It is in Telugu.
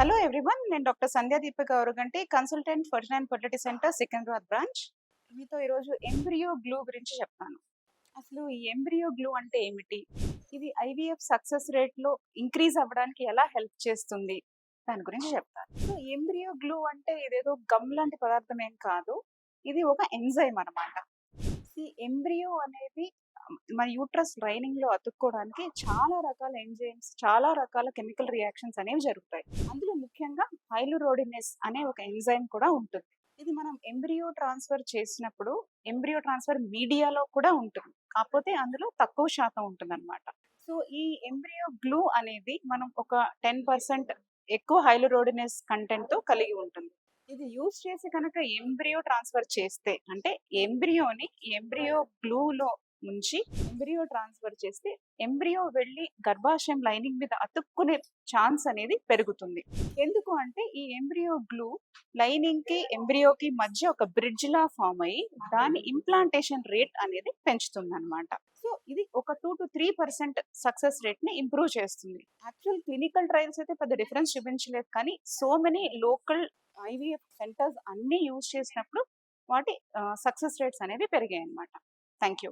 Hello everyone. నేను doctor Sandhya Deepak Gouraganti, consultant 49 fertility centre Secunderabad branch. మీతో ఈరోజు ఎంబ్రియో గ్లూ గురించి చెప్తాను. అసలు ఈ ఎంబ్రియో గ్లూ అంటే ఏమిటి? ఇది ఐవీఎఫ్ సక్సెస్ రేట్‌లో ఇంక్రీజ్ అవ్వడానికి ఎలా హెల్ప్ చేస్తుంది? దాని గురించి చెప్తాను. సో ఎంబ్రియో గ్లూ అంటే ఇదేదో గమ్ లాంటి పదార్థం ఏం కాదు. ఇది ఒక ఎంజైమ్ అన్నమాట. ఈ ఎంబ్రియో అనేది మన యూట్రస్ లైనింగ్‌లో అతుక్కోవడానికి చాలా రకాల ఎంజైమ్స్, చాలా రకాల కెమికల్ రియాక్షన్స్ అనేవి జరుగుతాయి. అందులో ముఖ్యంగా హైలురోడినేస్ అనే ఒక ఎంజైమ్ కూడా ఉంటుంది. ఇది మనం ఎంబ్రియో ట్రాన్స్‌ఫర్ చేసినప్పుడు ఎంబ్రియో ట్రాన్స్‌ఫర్ మీడియాలో కూడా ఉంటుంది. కాకపోతే అందులో తక్కువ శాతం ఉంటుందన్నమాట. సో ఈ ఎంబ్రియో గ్లూ అనేది మనం ఒక 10% ఎక్కువ హైలురోడినేస్ కంటెంట్‌తో కలిగి ఉంటుంది. ఇది యూజ్ చేసి కనుక ఎంబ్రియో ట్రాన్స్‌ఫర్ చేస్తే అంటే ఎంబ్రియోని ఎంబ్రియో గ్లూలో ముంచి ఎంబ్రియో ట్రాన్స్‌ఫర్ చేస్తే ఎంబ్రియో వెళ్ళి గర్భాశయం లైనింగ్ మీద అతుక్కునే ఛాన్స్ అనేది పెరుగుతుంది. ఎందుకు అంటే ఈ ఎంబ్రియో గ్లూ లైనింగ్‌కి, ఎంబ్రియోకి మధ్య ఒక బ్రిడ్జ్‌లా ఫార్మ్ అయ్యి దాని ఇంప్లాంటేషన్ రేట్ అనేది పెంచుతుందన్నమాట. సో ఇది ఒక 2-3% సక్సెస్ రేట్‌ని ఇంప్రూవ్ చేస్తుంది. యాక్చువల్ క్లినికల్ ట్రయల్స్ అయితే పెద్ద డిఫరెన్స్ చూపించలేదు, కానీ so many local IVF centres అన్నీ యూజ్ చేసినప్పుడు వాటి సక్సెస్ రేట్స్ అనేవి పెరిగాయన్నమాట. Thank you.